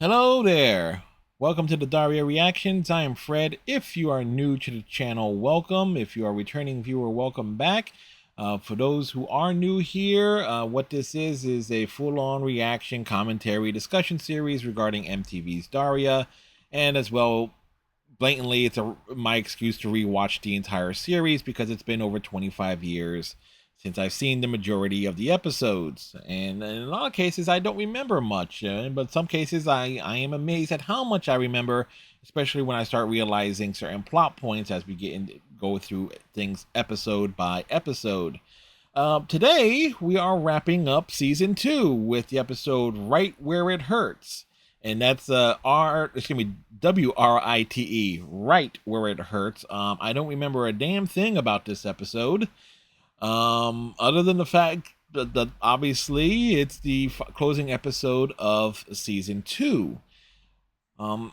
Hello there. Welcome to the Daria Reactions. I am Fred. If you are new to the channel, welcome. If you are a returning viewer, welcome back. For those who are new here, what this is a full-on reaction, commentary, discussion series regarding MTV's Daria, and as well, blatantly, my excuse to rewatch the entire series because it's been over 25 years since I've seen the majority of the episodes. And in a lot of cases, I don't remember much, but some cases I am amazed at how much I remember, especially when I start realizing certain plot points as we go through things episode by episode. Today, we are wrapping up season 2 with the episode Right Where It Hurts. And that's WRITE, Right Where It Hurts. I don't remember a damn thing about this episode. Other than the fact that obviously it's the closing episode of season 2. But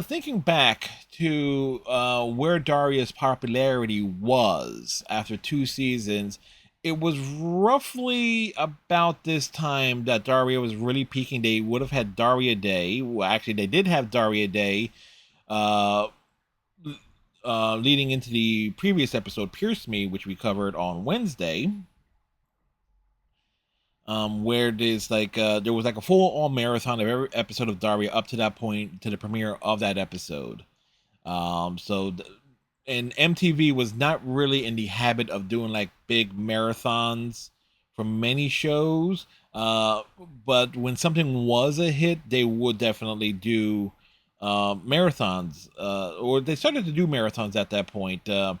thinking back to where Daria's popularity was after 2 seasons, it was roughly about this time that Daria was really peaking. They would have had Daria Day. Well, actually, they did have Daria Day. Uh, Leading into the previous episode, Pierce Me, which we covered on Wednesday, where there was like a full-on marathon of every episode of Daria up to that point, to the premiere of that episode. And MTV was not really in the habit of doing like big marathons for many shows. But when something was a hit, they would definitely do marathons, or they started to do marathons at that point a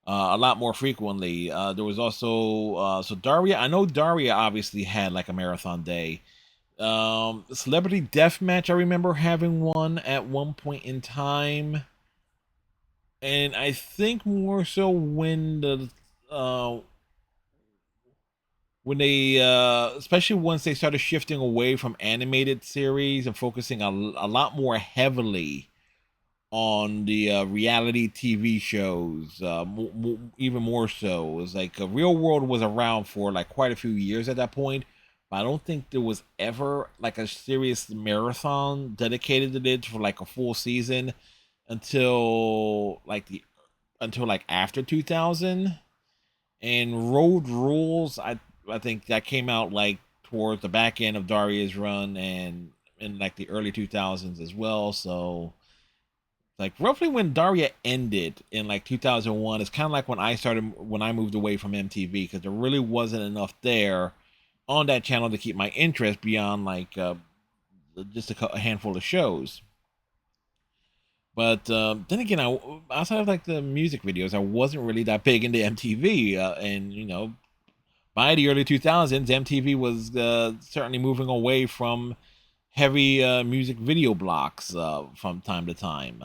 lot more frequently. There was also so Daria. I know Daria obviously had like a marathon day. Celebrity Deathmatch, I remember having one at one point in time, and I think more so uh, when they especially once they started shifting away from animated series and focusing a lot more heavily on the reality TV shows, even more so. It was like Real World was around for like quite a few years at that point, but I don't think there was ever like a serious marathon dedicated to it for like a full season until like after 2000. And Road Rules, I think that came out like towards the back end of Daria's run and in like the early 2000s as well. So like roughly when Daria ended in like 2001, it's kind of like when I moved away from MTV, because there really wasn't enough there on that channel to keep my interest beyond like just a handful of shows. But then again, outside of like the music videos, I wasn't really that big into MTV, and by the early 2000s, MTV was certainly moving away from heavy music video blocks from time to time.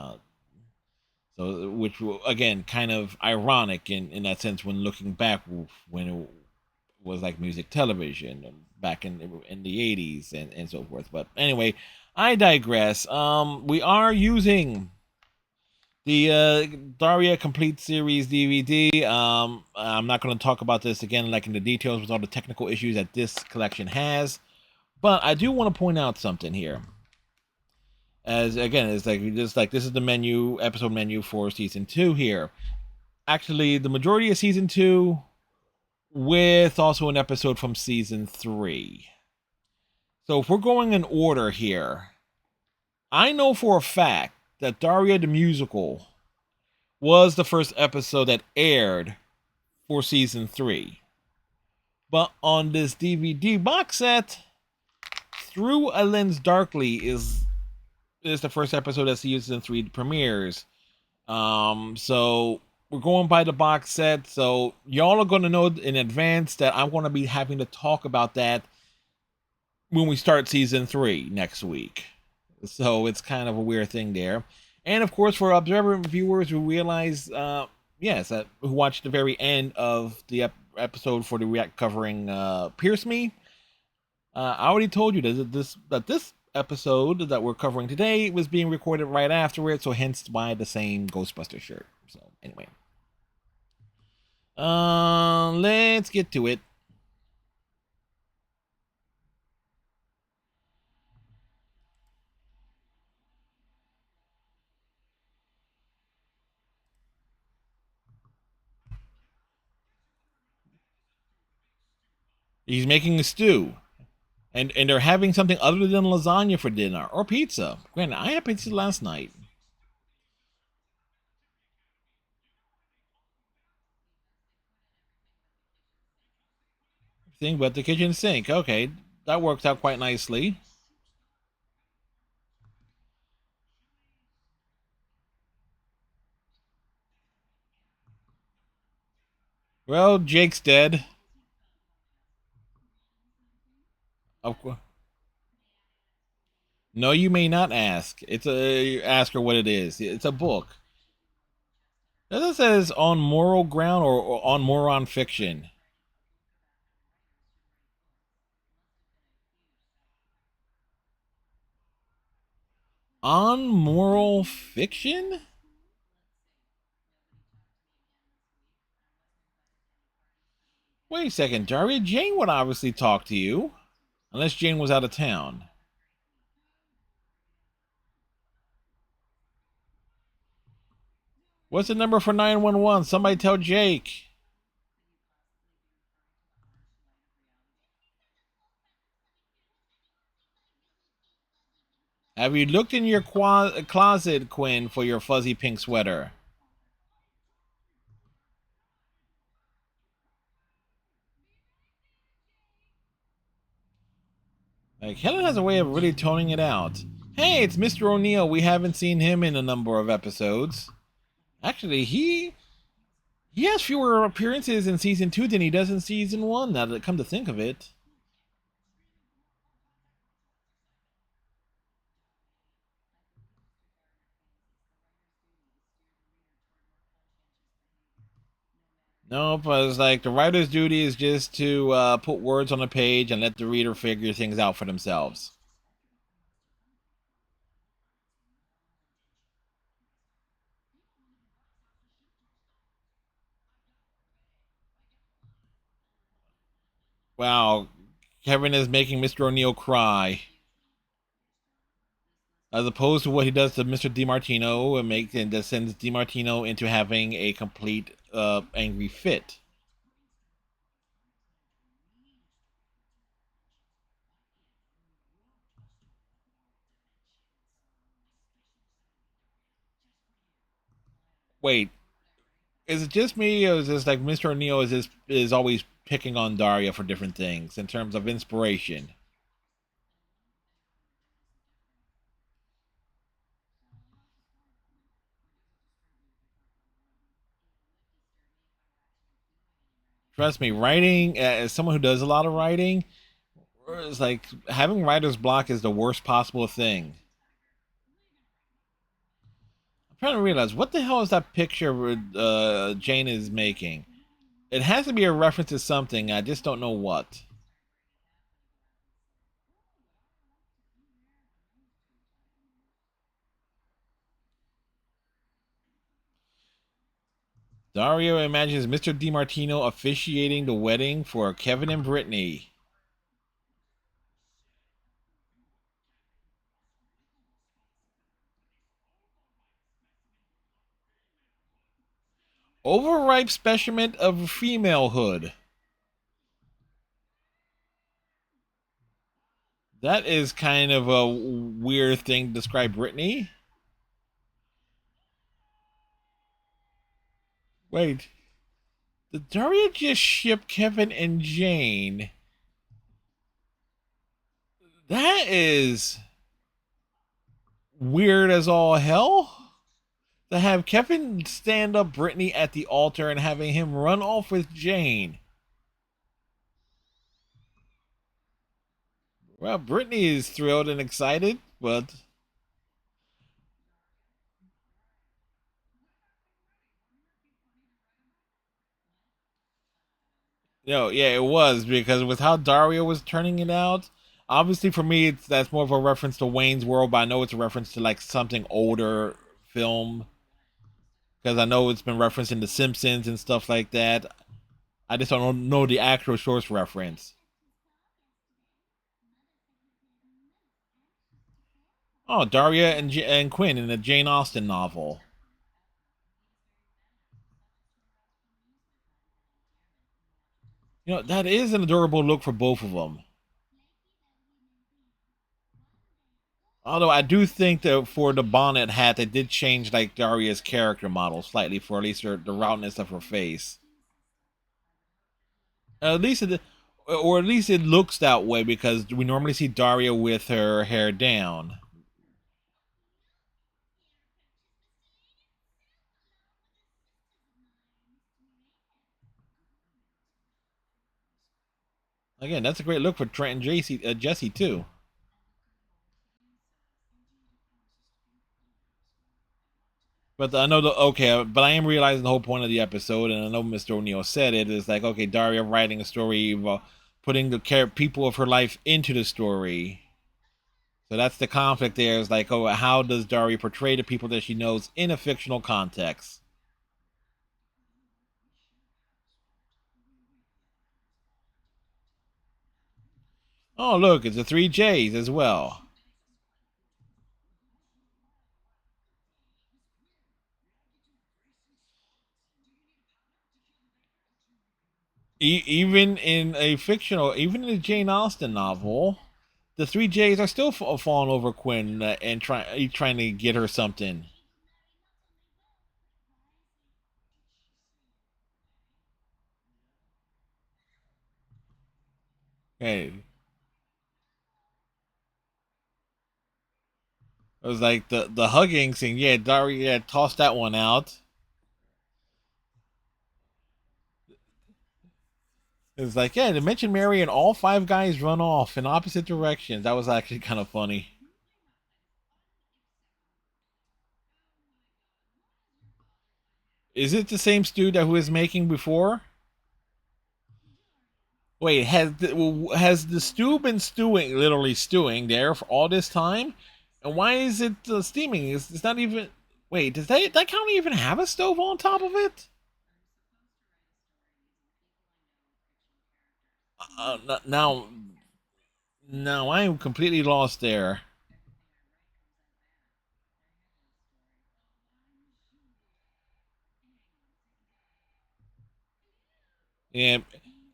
So, which again, kind of ironic in that sense when looking back, when it was like music television back in the 80s and so forth. But anyway, I digress. We are using the Daria Complete Series DVD. I'm not going to talk about this again, like in the details with all the technical issues that this collection has, but I do want to point out something here. As again, it's like just like this is the episode menu for season 2 here. Actually, the majority of season 2, with also an episode from season 3. So if we're going in order here, I know for a fact that Daria the Musical was the first episode that aired for season 3. But on this DVD box set, Through a Lens Darkly is the first episode that season 3 premieres. So we're going by the box set, so y'all are going to know in advance that I'm going to be having to talk about that when we start season 3 next week. So it's kind of a weird thing there. And of course, for observant viewers who realize, who watched the very end of the episode for the react covering Pierce Me, I already told you that this episode that we're covering today was being recorded right after it, so hence why the same Ghostbuster shirt. So anyway, let's get to it. He's making a stew. And they're having something other than lasagna for dinner or pizza. Granted, I had pizza last night. Thing but the kitchen sink. Okay, that works out quite nicely. Well, Jake's dead. Of course. No, you may not ask. It's a ask her what it is. It's a book. Does it says on moral ground or on moron fiction? On moral fiction? Wait a second, Daria. Jane would obviously talk to you, unless Jane was out of town. What's the number for 911? Somebody tell Jake. Have you looked in your closet, Quinn, for your fuzzy pink sweater? Like, Helen has a way of really toning it out. Hey, it's Mr. O'Neill. We haven't seen him in a number of episodes. Actually, he has fewer appearances in season 2 than he does in season 1, now that come to think of it. Nope, it's like the writer's duty is just to put words on a page and let the reader figure things out for themselves. Wow, Kevin is making Mr. O'Neill cry. As opposed to what he does to Mr. DiMartino and that sends DiMartino into having a complete angry fit. Wait, is it just me, or is this like Mr. O'Neill is always picking on Daria for different things in terms of inspiration? Trust me, writing as someone who does a lot of writing, it's like having writer's block is the worst possible thing. I'm trying to realize what the hell is that picture Jane is making. It has to be a reference to something. I just don't know what. Dario imagines Mr. DiMartino officiating the wedding for Kevin and Brittany. Overripe specimen of femalehood. That is kind of a weird thing to describe Brittany. Wait, did Daria just ship Kevin and Jane? That is weird as all hell. To have Kevin stand up Brittany at the altar and having him run off with Jane. Well, Brittany is thrilled and excited, but yeah, it was because with how Dario was turning it out. Obviously, for me, that's more of a reference to Wayne's World, but I know it's a reference to like something older film because I know it's been referenced in The Simpsons and stuff like that. I just don't know the actual source reference. Oh, Daria and Quinn in the Jane Austen novel. That is an adorable look for both of them. Although I do think that for the bonnet hat, they did change like Daria's character model slightly for at least the roundness of her face. At least it, or at least it looks that way because we normally see Daria with her hair down. Again, that's a great look for Trent and Jesse too. But I know the okay, but I am realizing the whole point of the episode, and I know Mr. O'Neill said it is like okay, Daria writing a story, putting the people of her life into the story. So that's the conflict there. Is like, oh, how does Daria portray the people that she knows in a fictional context? Oh, look, it's the three J's as well. Even in a fictional, even in a Jane Austen novel, the three J's are still falling over Quinn and trying to get her something. Hey, it was like the hugging scene. Yeah, Daria tossed that one out. It was like, yeah, they mentioned Mary and all five guys run off in opposite directions. That was actually kind of funny. Is it the same stew that who was making before? Wait, has the stew been stewing, literally stewing there for all this time? And why is it steaming? It's not even. Wait, does that county even have a stove on top of it? Now, now I am completely lost there. Yeah.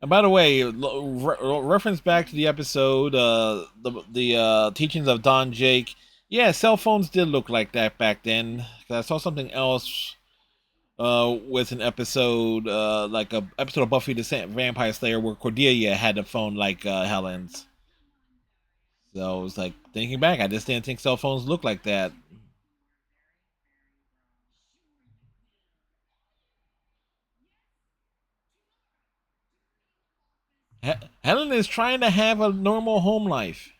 And by the way, reference back to the episode, the teachings of Don Jake. Yeah, cell phones did look like that back then. 'Cause I saw something else with an episode, like a episode of Buffy the Vampire Slayer where Cordelia had a phone like Helen's. So I was like thinking back, I just didn't think cell phones looked like that. Helen is trying to have a normal home life.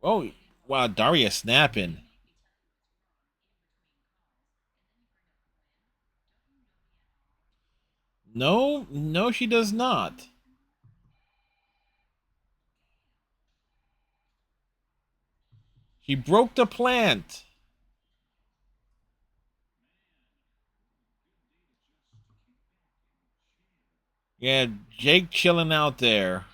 Oh, wow, Daria snapping. No, no, she does not. She broke the plant. Yeah, Jake chilling out there.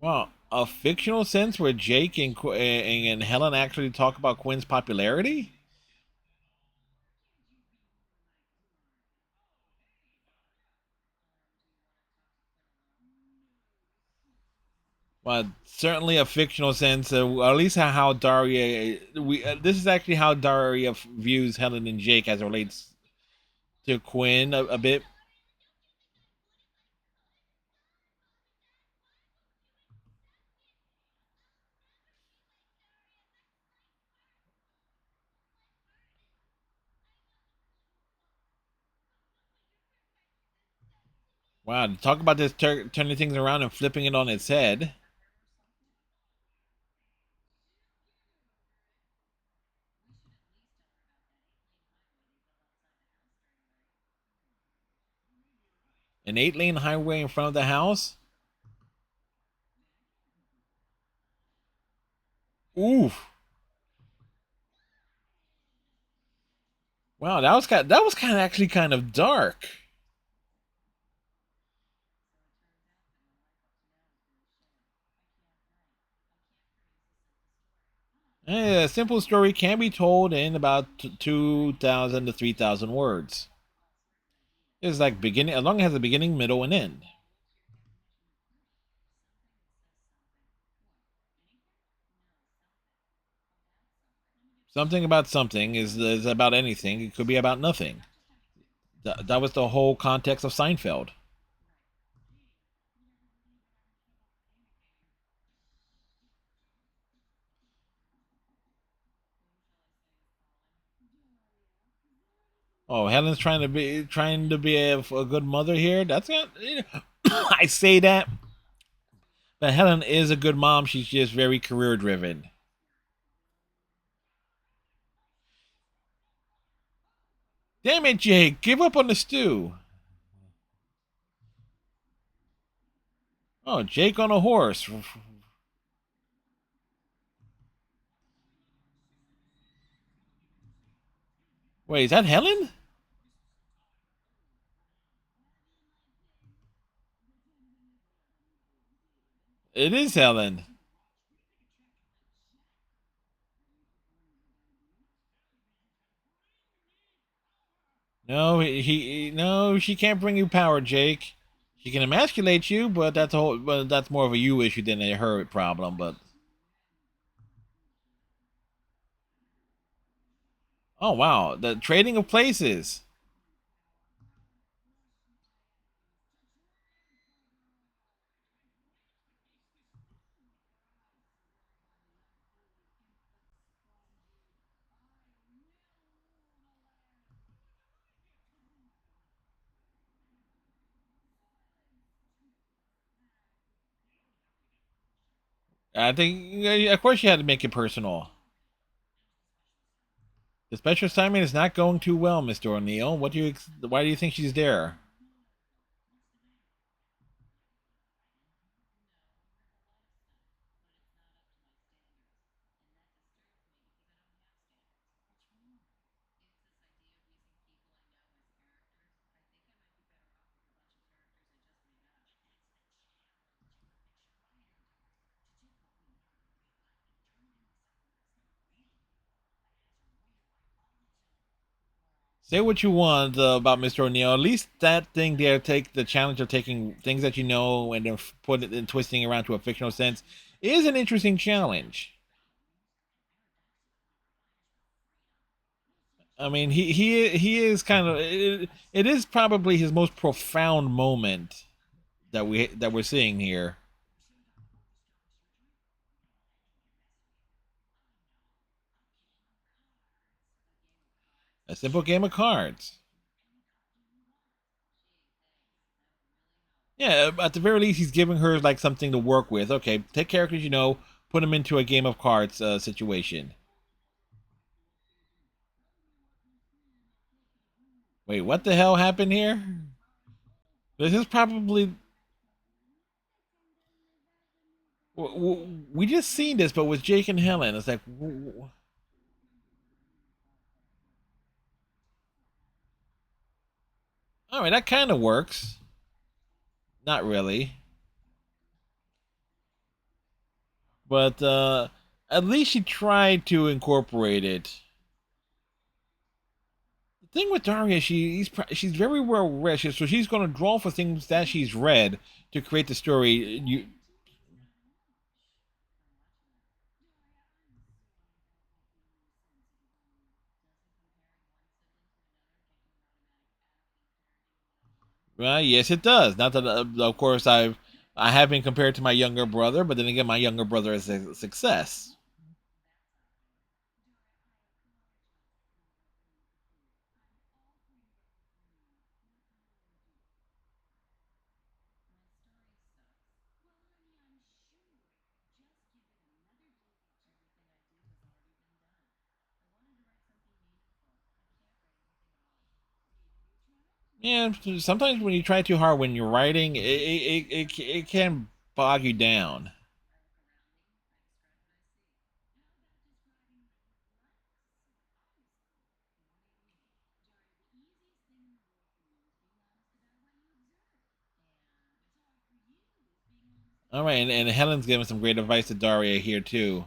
Well, a fictional sense where Jake and Helen actually talk about Quinn's popularity? Well, certainly a fictional sense. At least how Daria. This is actually how Daria views Helen and Jake as it relates to Quinn a bit. Wow, talk about this turning things around and flipping it on its head. An 8-lane highway in front of the house. Oof. Wow, that was kind of actually kind of dark. A simple story can be told in about 2,000 to 3,000 words. It's like beginning, as long as it has a beginning, middle, and end. Something about something is about anything. It could be about nothing. That was the whole context of Seinfeld. Oh, Helen's trying to be a good mother here. That's not. I say that, but Helen is a good mom. She's just very career driven. Damn it, Jake! Give up on the stew. Oh, Jake on a horse. Wait, is that Helen? It is Helen. No, no, she can't bring you power, Jake. She can emasculate you, but that's more of a you issue than a her problem. But oh wow, the trading of places. I think, of course, you had to make it personal. The special assignment is not going too well, Mr. O'Neill. Why do you think she's there? Say what you want about Mr. O'Neill. At least that thing there, take the challenge of taking things that you know and then put it and twisting around to a fictional sense, is an interesting challenge. I mean, he is kind of it is probably his most profound moment that we're seeing here. A simple game of cards. Yeah, at the very least, he's giving her like something to work with. Okay, take characters you know, put them into a game of cards situation. Wait, what the hell happened here? This is probably we just seen this, but with Jake and Helen, it's like, all right, that kind of works. Not really, but at least she tried to incorporate it. The thing with Daria, she's very well read, so she's going to draw for things that she's read to create the story. Well, yes, it does. Not that, of course, I have been compared to my younger brother, but then again, my younger brother is a success. Yeah, sometimes when you try too hard when you're writing, it can bog you down. All right, and Helen's giving some great advice to Daria here too.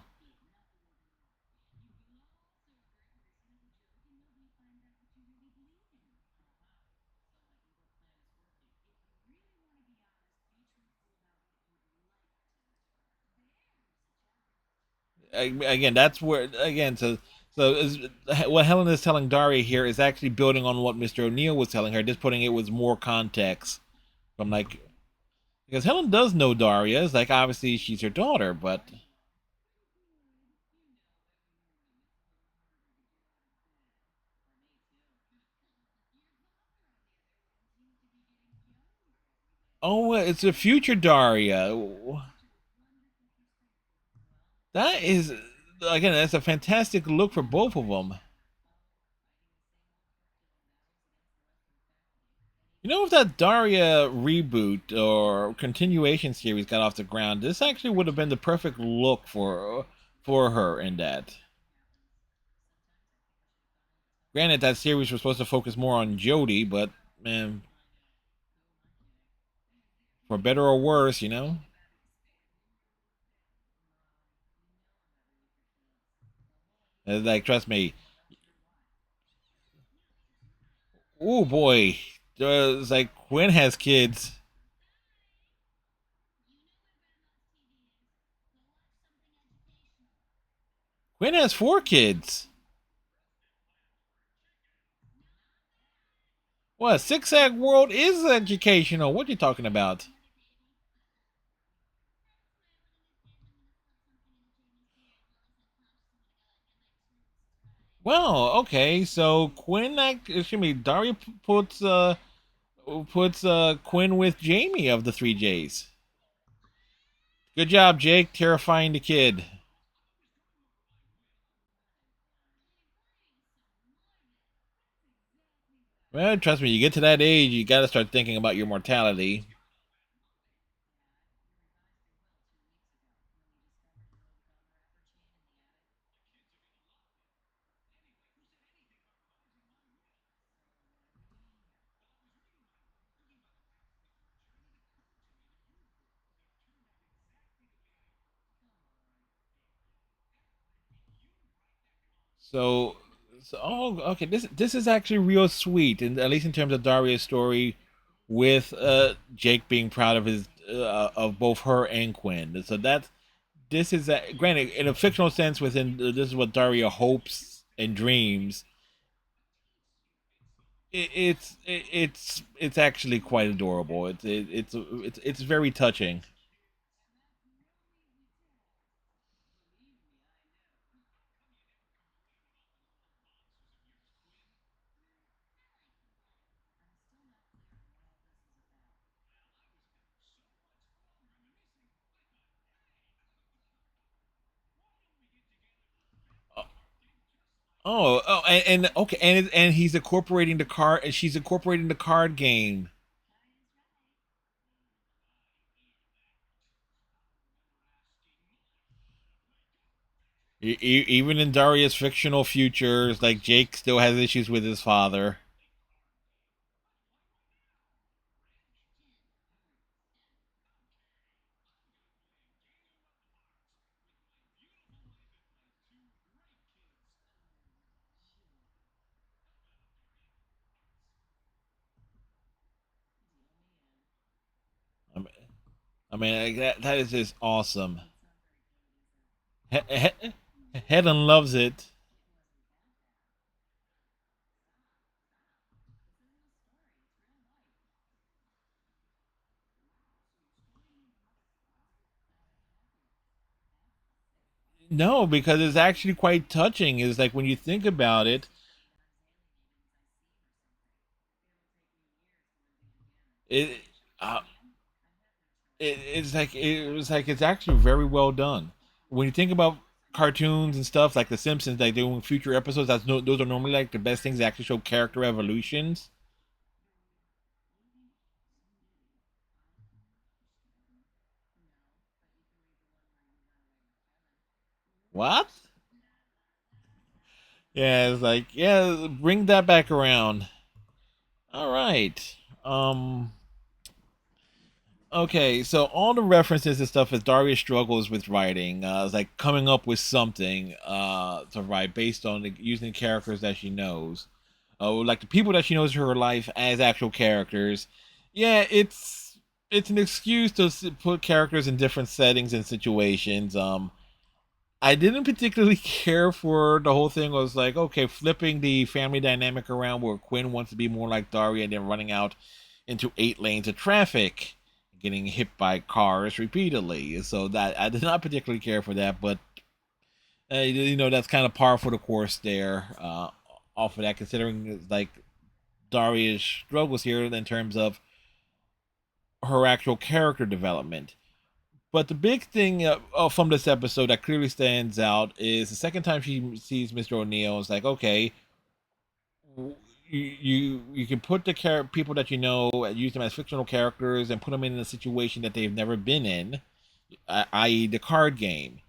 Again, that's where again. So what Helen is telling Daria here is actually building on what Mr. O'Neill was telling her, just putting it with more context from like because Helen does know Daria. It's like obviously she's her daughter, but oh, it's a future Daria. That is again, that's a fantastic look for both of them. You know, if that Daria reboot or continuation series got off the ground, this actually would have been the perfect look for her in that. Granted, that series was supposed to focus more on Jodie, but man, for better or worse, you know. Like, trust me. Oh boy, it's like Quinn has kids. Quinn has 4 kids. What? Six Egg World is educational. What are you talking about? Well, okay. So Quinn, excuse me, Daria puts Quinn with Jamie of the three J's. Good job, Jake. Terrifying the kid. Well, trust me, you get to that age, you got to start thinking about your mortality. So, oh, okay. This is actually real sweet, and at least in terms of Daria's story, with Jake being proud of his of both her and Quinn. So that this is granted in a fictional sense. Within this is what Daria hopes and dreams. It's actually quite adorable. It's very touching. And okay, and he's incorporating the card, and she's incorporating the card game. Even in Daria's fictional futures, like Jake still has issues with his father. I mean, like, that is just awesome. Helen loves it. No, because it's actually quite touching. Is like when you think about it, it, uh, it's actually very well done. When you think about cartoons and stuff like The Simpsons, like doing future episodes, that's no, those are normally like the best things that actually show character evolutions. What? Yeah, it's like yeah, bring that back around. All right. Um. Okay, so all the references and stuff as Daria struggles with writing, is like coming up with something to write based on using the characters that she knows, like the people that she knows in her life as actual characters. Yeah, it's an excuse to put characters in different settings and situations. I didn't particularly care for the whole thing. I was like, okay, flipping the family dynamic around where Quinn wants to be more like Daria and then running out into 8 lanes of traffic, getting hit by cars repeatedly. So that I did not particularly care for that, but that's kind of par for the course there. Off of that, considering like Daria's struggles here in terms of her actual character development. But the big thing from this episode that clearly stands out is the second time she sees Mr. O'Neill. It's like, okay, you can put the people that you know, use them as fictional characters, and put them in a situation that they've never been in, i.e., the card game.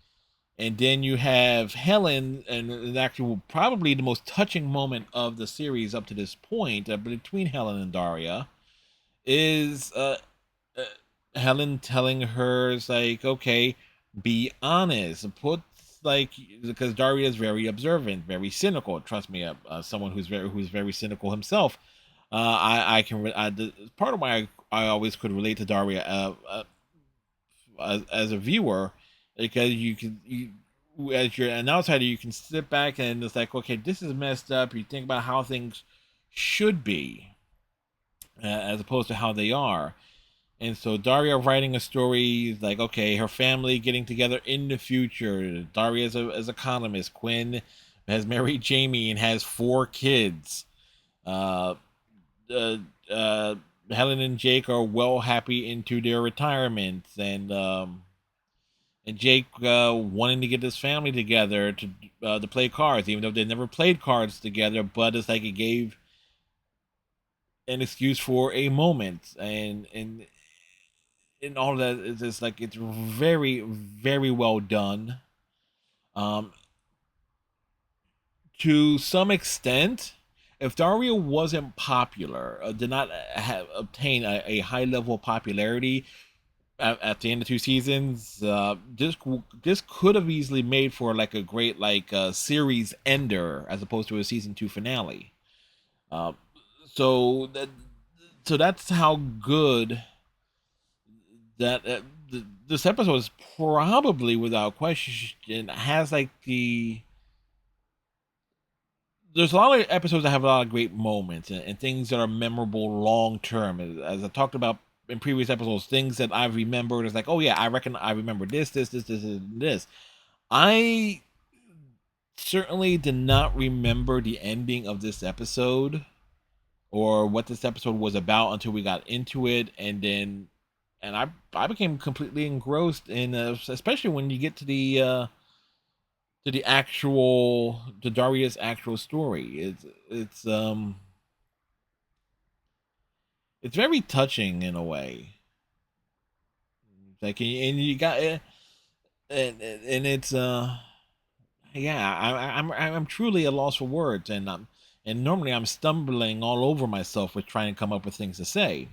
And then you have Helen, and actually probably the most touching moment of the series up to this point, between Helen and Daria, is uh, Helen telling her, it's like, okay, be honest. Put like because Daria is very observant, very cynical. Trust me, someone who's very cynical himself. I can part of why I always could relate to Daria as a viewer, because as you're an outsider, you can sit back and it's like, okay, this is messed up. You think about how things should be, as opposed to how they are. And so Daria writing a story like, okay, her family getting together in the future. Daria as economist. Quinn has married Jamie and has 4 kids. Uh, uh, uh, Helen and Jake are well happy into their retirements, and Jake wanting to get his family together to play cards, even though they never played cards together. But it's like it gave an excuse for a moment, and all of that is just like it's very very well done. Um, to some extent, if Daria wasn't popular, did not have obtain a high level of popularity at the end of 2 seasons, this could have easily made for like a great series ender as opposed to a season 2 finale. Uh, so that so that's how good that this episode is, probably without question has like there's a lot of episodes that have a lot of great moments and things that are memorable long term. As I talked about in previous episodes, things that I've remembered is like, oh yeah, I remember this, and this. I certainly did not remember the ending of this episode or what this episode was about until we got into it, and I became completely engrossed in, especially when you get to the actual to Daria's actual story. It's very touching in a way. Like, and you got and it's yeah, I'm truly a loss for words, and normally I'm stumbling all over myself with trying to come up with things to say.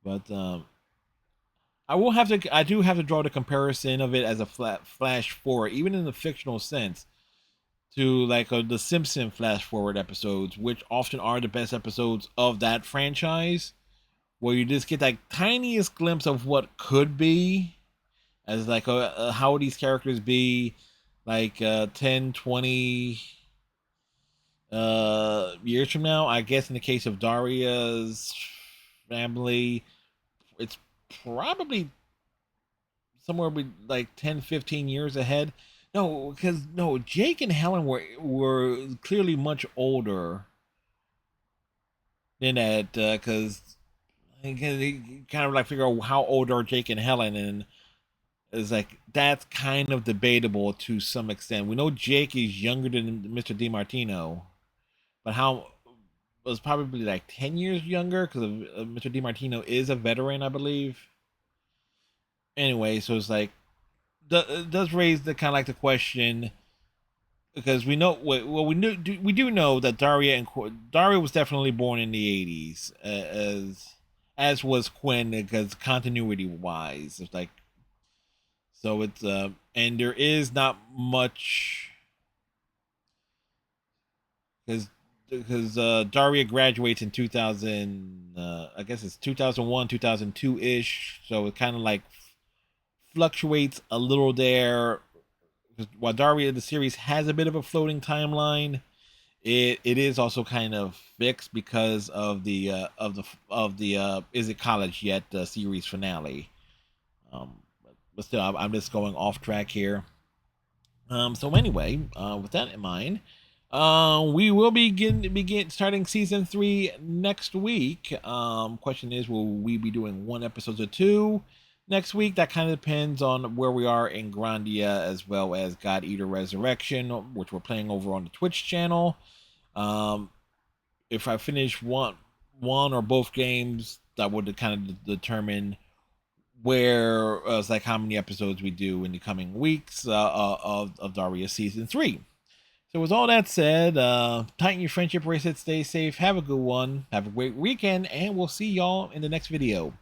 But I do have to draw the comparison of it as a flash forward, even in the fictional sense, to like the Simpson flash forward episodes, which often are the best episodes of that franchise, where you just get that tiniest glimpse of what could be, as like how would these characters be like 10, 20 years from now. I guess in the case of Daria's family, it's probably somewhere with like 10, 15 years ahead. No, because no, Jake and Helen were clearly much older than that, because kind of like figure out how old are Jake and Helen, and it's like that's kind of debatable to some extent. We know Jake is younger than Mr. DiMartino, but how was probably like 10 years younger because Mr. DiMartino is a veteran, I believe. Anyway, so it's like it does raise the kind of like the question, because we know well we do know that Daria was definitely born in the 80s, as as was Quinn, because continuity wise, it's like, so it's and there is not much because Daria graduates in 2000. I guess it's 2001, 2002 ish. So it kind of like fluctuates a little there. While Daria the series has a bit of a floating timeline, it is also kind of fixed because of the Is It College Yet series finale. Um, but still, I'm just going off track here. So anyway, with that in mind, we will begin starting season 3 next week. Question is, will we be doing one episode or two next week? That kind of depends on where we are in Grandia, as well as God Eater Resurrection, which we're playing over on the Twitch channel. Um, if I finish one or both games, that would kind of determine where it's like how many episodes we do in the coming weeks of Daria season 3. So with all that said, tighten your friendship bracelet, stay safe, have a good one, have a great weekend, and we'll see y'all in the next video.